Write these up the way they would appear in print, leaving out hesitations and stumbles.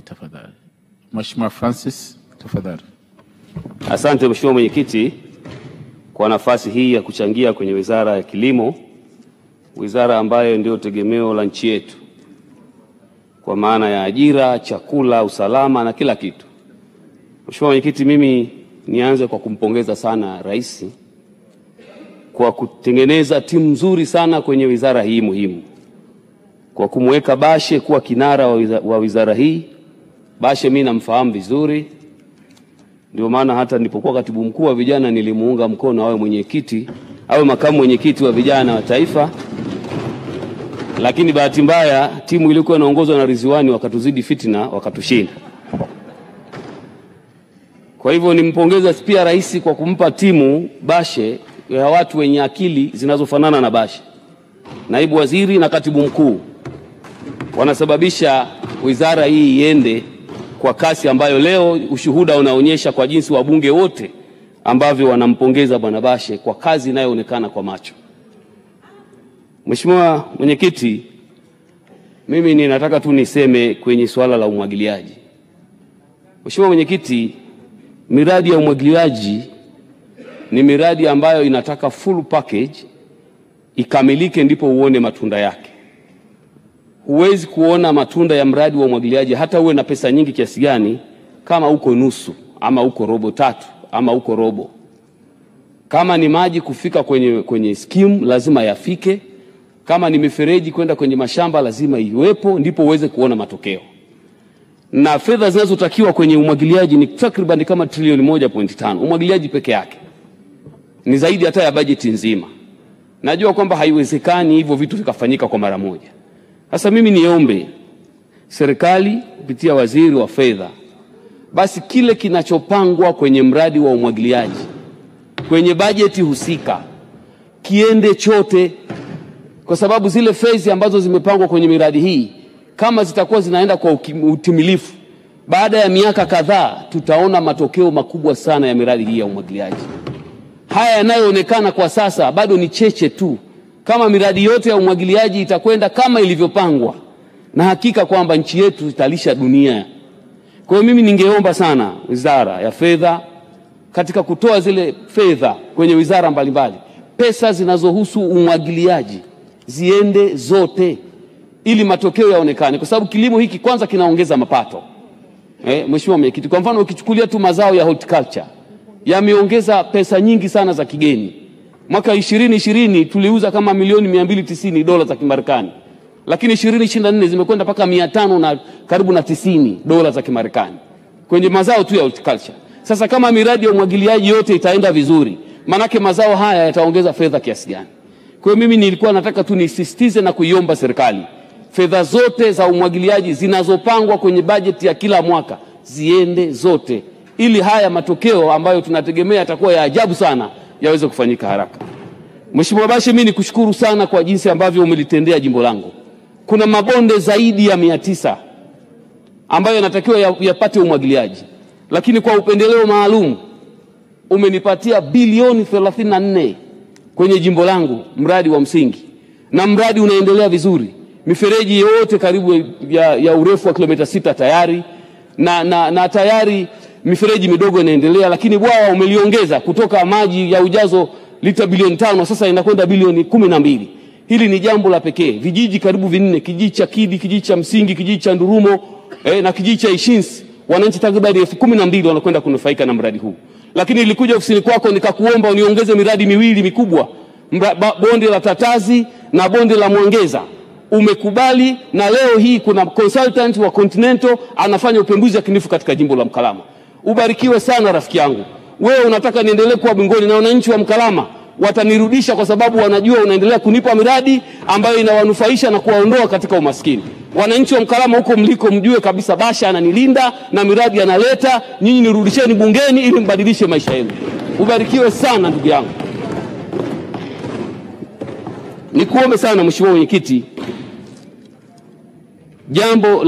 tafadhali. Mheshimiwa Francis, tafadhali. Asante Mheshimiwa Mwenyekiti kwa nafasi hii ya kuchangia kwenye Wizara ya Kilimo, wizara ambayo ndio tegemeo la nchi yetu kwa maana ya ajira, chakula, usalama na kila kitu. Mheshimiwa Mwenyekiti, mimi nianze kwa kumpongeza sana Rais kwa kutengeneza timu nzuri sana kwenye wizara hii muhimu, kwa kumweka Bashe kuwa kinara wa wizara hii. Bashe mimi namfahamu vizuri, ndio maana hata nilipokuwa katibu mkuu wa vijana nilimuunga mkono awe mwenyekiti, awe makamu mwenyekiti wa vijana wa taifa. Lakini bahati mbaya timu ilikuwa inaongozwa na Ridhiwani wakatuzidi fitina, wakatushinda. Kwa hivyo nimpongeza pia Rais kwa kumpa timu Bashe ya watu wenye akili zinazofanana na Bashe. Naibu waziri na katibu mkuu wanasababisha wizara hii iende kwa kasi ambayo leo ushuhuda unaonyesha kwa jinsi wabunge wote ambavyo wanampongeza Bwana Bashe kwa kazi inayoonekana kwa macho. Mheshimiwa Mwenyekiti, mimi ninataka tu niseme kwenye swala la umwagiliaji. Mheshimiwa Mwenyekiti, miradi ya umwagiliaji ni miradi ambayo inataka full package ikamilike ndipo uone matunda yake. Huwezi kuona matunda ya mradi wa umwagiliaji hata uwe na pesa nyingi kiasi gani kama uko nusu ama uko robo tatu ama uko robo. Kama ni maji kufika kwenye scheme lazima yafike. Kama ni mifereji kwenda kwenye mashamba lazima iwepo, ndipo uweze kuona matokeo. Na fedha zinazotakiwa kwenye umwagiliaji ni takriban kama trilioni 1.5. Umwagiliaji peke yake ni zaidi hata ya bajeti nzima. Najua kwamba haiwezekani hivyo vitu vikafanyika kwa mara moja. Sasa mimi niombe serikali kupitia waziri wa fedha, basi kile kinachopangwa kwenye mradi wa umwagiliaji kwenye bajeti husika kiende chote, kwa sababu zile phase ambazo zimepangwa kwenye miradi hii kama zitakuwa zinaenda kwa utimilifu, baada ya miaka kadhaa tutaona matokeo makubwa sana ya miradi hii ya umwagiliaji. Haya yanayoonekana kwa sasa bado ni cheche tu. Kama miradi yote ya umwagiliaji itakwenda kama ilivyopangwa, na hakika kwamba nchi yetu italisha dunia. Kwa hiyo mimi ningeomba sana Wizara ya Fedha katika kutoa zile fedha kwenye wizara mbalimbali, pesa zinazohusu umwagiliaji ziende zote ili matokeo yaonekane, kwa sababu kilimo hiki kwanza kinaongeza mapato. Mheshimiwa Mwenyekiti, kwa mfano ukichukulia tu mazao ya horticulture yameongeza pesa nyingi sana za kigeni. Mwaka 2020 tuliuza kama milioni $290 za Kimarekani. Lakini 2024 zimekwenda mpaka 500 na karibu na 90 dola za Kimarekani kwenye mazao tu ya horticulture. Sasa kama miradi ya umwagiliaji yote itaenda vizuri, manake mazao haya yataongeza fedha kiasi gani? Kwa hiyo mimi nilikuwa nataka tu nisisitize na kuiomba serikali, fedha zote za umwagiliaji zinazopangwa kwenye bajeti ya kila mwaka ziende zote, ili haya matokeo ambayo tunategemea yatakuwa ya ajabu sana yaweze kufanyika haraka. Mheshimiwa Bashe, mimi nikushukuru sana kwa jinsi ambavyo umelitendea jimbo langu. Kuna mabonde zaidi ya 900 ambayo yanatakiwa yapate umwagiliaji, lakini kwa upendeleo maalum umenipatia bilioni 34 kwenye jimbo langu mradi wa msingi, na mradi unaendelea vizuri. Mifereji yote karibu ya urefu wa kilomita 6 tayari, na tayari mifereji midogo inaendelea, lakini bwawa umeliongeza kutoka maji ya ujazo lita bilioni 5 sasa inakwenda bilioni 12. Hili ni jambo la pekee. Vijiji karibu 4, kijiji cha Kidi, kijiji cha Msingi, kijiji cha Ndurumo na kijiji cha Ishinsi, wananchi takriban 12,000 wanakwenda kunufaika na mradi huu. Lakini nilikuja ofisini kwako nikakuomba uniongeze miradi miwili mikubwa, bonde la Tatazi na bonde la Mwangeza. Umekubali, na leo hii kuna consultant wa Continental anafanya upembuzi yakinifu katika jimbo la Mkalama. Ubarikiwe sana rafiki yangu. Wewe unataka niendelee kuwa bingoni, na wananchi wa Mkalama watanirudisha kwa sababu wanajua unaendelea kunipa miradi ambayo inawanufaisha na kuwaondoa katika umaskini. Wananchi wa Mkalama huko mliko mjue kabisa Bashe ananilinda na miradi analeta, nyinyi nirudisheni bungeni ili mbadilishe maisha yenu. Ubarikiwe sana ndugu yangu. Nikuombe sana Mheshimiwa Mwenyekiti, jambo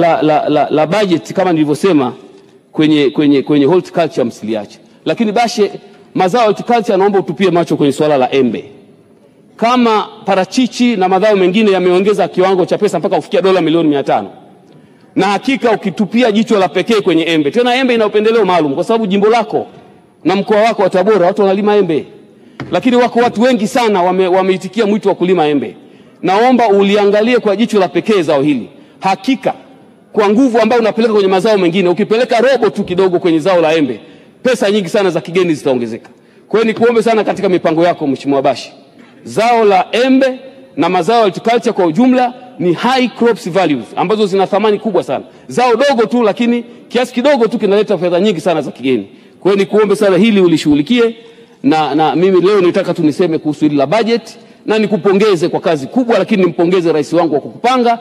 la budget kama nilivyosema kwenye horticulture msiliache. Lakini Bashe, mazao ya horticulture naomba utupie macho kwenye swala la embe. Kama parachichi na mazao mengine yameongeza kiwango cha pesa mpaka kufikia $500,000, na hakika ukitupia jicho la pekee kwenye embe, tena embe ina upendeleo maalum kwa sababu jimbo lako na mkoa wako wa Tabora watu wanalima embe, lakini wako watu wengi sana wameitikia mwito wa kulima embe. Naomba uliangalie kwa jicho la pekee zao hili. Hakika kwa nguvu ambayo unapeleka kwenye mazao mengine, ukipeleka robo tu kidogo kwenye zao la embe, pesa nyingi sana za kigeni zitaongezeka. Kwa hiyo nikuombe sana katika mipango yako Mheshimiwa Bashe, zao la embe na mazao ya horticulture kwa ujumla ni high crops values ambazo zina thamani kubwa sana. Zao dogo tu lakini kiasi kidogo tu kinaleta fedha nyingi sana za kigeni. Kwa hiyo nikuombe sana hili ulishughulikie, na mimi leo nitaka tu niseme kuhusu hili la budget, na nikupongeze kwa kazi kubwa, lakini nimpongeze rais wangu kwa kukupanga.